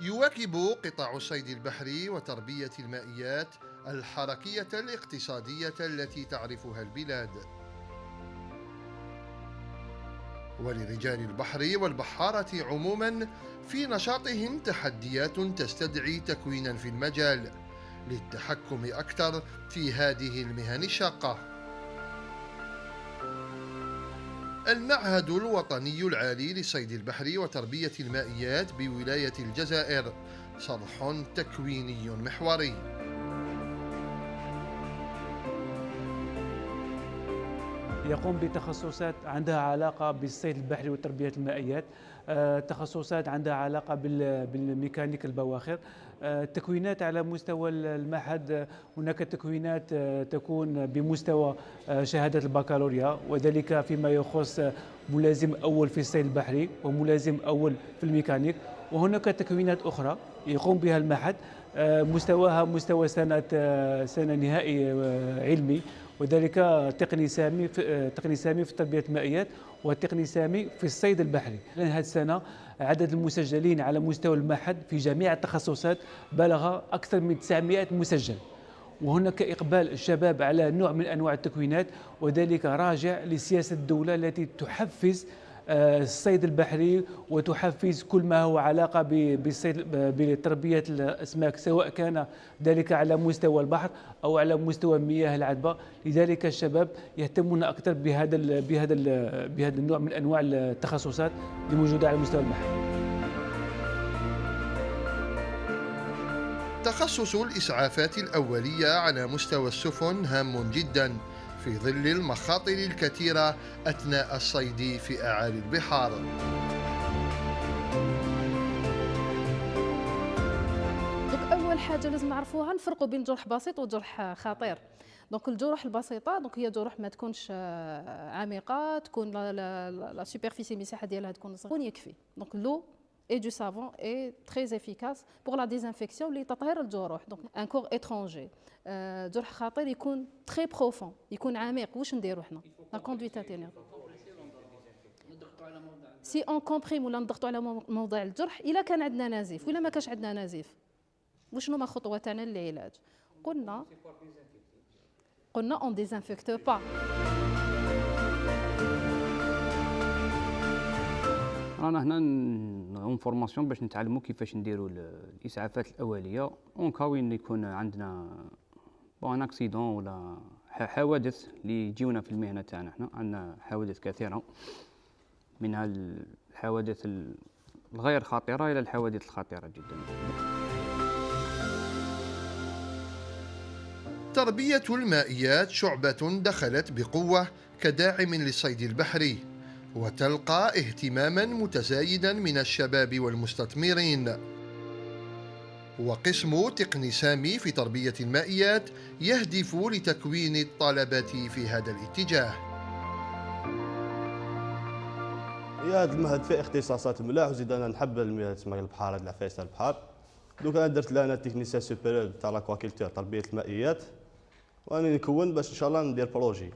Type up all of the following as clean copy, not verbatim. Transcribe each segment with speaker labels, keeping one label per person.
Speaker 1: يواكب قطاع الصيد البحري وتربية المائيات الحركية الاقتصادية التي تعرفها البلاد. ولرجال البحر والبحارة عموما في نشاطهم تحديات تستدعي تكوينا في المجال للتحكم أكثر في هذه المهن الشاقة. المعهد الوطني العالي للصيد البحري وتربية المائيات بولاية الجزائر صرح تكويني محوري.
Speaker 2: يقوم بتخصصات عندها علاقة بالصيد البحري وتربية المائيات، تخصصات عندها علاقة بالميكانيك البواخر، تكوينات على مستوى المعهد. هناك تكوينات تكون بمستوى شهادة البكالوريا، وذلك فيما يخص ملازم أول في الصيد البحري وملازم أول في الميكانيك. وهناك تكوينات أخرى يقوم بها المعهد مستواها مستوى سنة نهائي علمي، وذلك تقني سامي في تربية المائيات وتقني سامي في الصيد البحري. لأن هذه السنة عدد المسجلين على مستوى المعهد في جميع التخصصات بلغ أكثر من 900 مسجل، وهناك إقبال الشباب على نوع من أنواع التكوينات، وذلك راجع لسياسة الدولة التي تحفز الصيد البحري وتحفز كل ما هو علاقة بالصيد بتربية الأسماك، سواء كان ذلك على مستوى البحر أو على مستوى المياه العذبة. لذلك الشباب يهتمون أكثر بهذا النوع من أنواع التخصصات الموجودة على مستوى المحل.
Speaker 1: تخصص الإسعافات الأولية على مستوى السفن هام جدا في ظل المخاطر الكثيرة أثناء الصيد في أعالي البحار.
Speaker 3: أول حاجة لازم نعرفوها نفرقوا بين جرح بسيط وجرح خطير. الجروح البسيطة هي جروح ما تكونش عميقة، تكون لا سوبرفيسي المساحة ديالها تكون يكفي. لو et du savon est très efficace pour la désinfection لتطهير الجروح. un corps étranger جرح خطير يكون très profond، يكون عميق. واش نديرو حنا؟ لا كوندويت اتينير سي اون كومبريم ولا نضغطوا على موضع الجرح الا كان عندنا نزيف. ولا ما كانش عندنا نزيف، وشنو ما خطوه تاعنا للعلاج؟ قلنا اون ديزانفيكت با.
Speaker 4: رانا هنا اون فورماسيون باش نتعلموا كيفاش نديروا الاسعافات الاوليه اون كاوين يكون عندنا بون اكسيدون ولا حوادث اللي يجيونا في المهنه تاعنا. احنا عندنا حوادث كثيره، منها الحوادث الغير خطيره الى الحوادث الخطيره جدا.
Speaker 1: تربية المائيات شعبة دخلت بقوة كداعم للصيد البحري، وتلقى اهتماما متزايدا من الشباب والمستثمرين. وقسم تقني سامي في تربية المائيات يهدف لتكوين الطلبة في هذا الاتجاه.
Speaker 5: هذا المعهد فيه اختصاصات ملاح، وزيد انا نحب المهن تسمى البحار، هاد العفايس تاع البحر. دوك انا درت لها تكنيسيان سوبيريور تاع لاكواكولتور تربية المائيات، واني نكون باش ان شاء الله ندير بروجي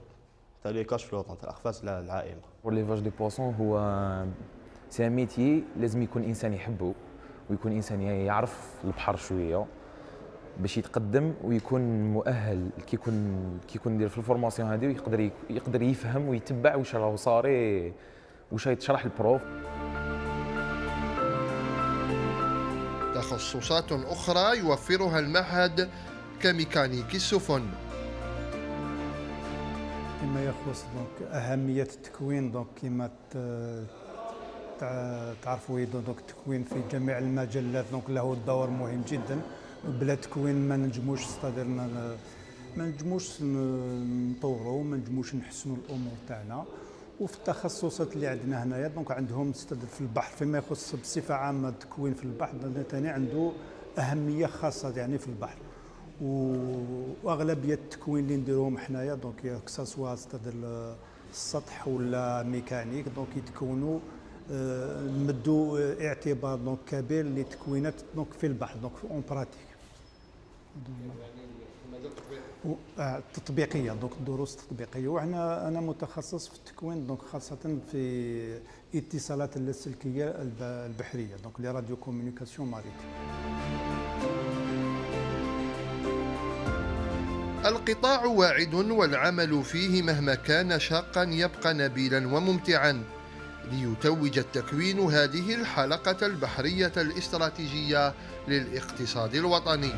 Speaker 5: تاع لي كاش فلوطون تاع الاخفاس العائمه.
Speaker 6: ليفاج دي بواسون هو سي ميتي لازم يكون انسان يحبه، ويكون انسان يعرف البحر شويه باش يتقدم ويكون مؤهل. كي يكون يدير في الفورماسيون هذه يقدر يفهم ويتبع واش راهو صاري، واش يتشرح البروف.
Speaker 1: تخصصات اخرى يوفرها المعهد كميكانيكي السفن.
Speaker 7: فيما يخص أهمية التكوين، كما تعرفوا التكوين في جميع المجالات له دور مهم جدا. بلا تكوين ما نجموش ما نجموش نطوروا، ما نجموش نحسنوا الأمور تاعنا. وفي التخصصات اللي عندنا هنايا عندهم في البحر فيما يخص بصفة عامة التكوين في البحر ثاني عنده أهمية خاصة يعني في البحر. واغلبيه التكوين اللي نديروهم حنايا كساسوا السطح ولا ميكانيك يتكونوا نمدوا اعتبار كبير لتكوينات في البحر اون براتيك. التطبيقيه، دونك الدروس التطبيقيه. وحنا انا متخصص في التكوين، دونك خاصه في اتصالات اللاسلكيه البحريه، دونك لي راديو كومونيكاسيون ماريتيم.
Speaker 1: القطاع واعد والعمل فيه مهما كان شاقا يبقى نبيلا وممتعا، ليتوج التكوين هذه الحلقة البحرية الاستراتيجية للاقتصاد الوطني.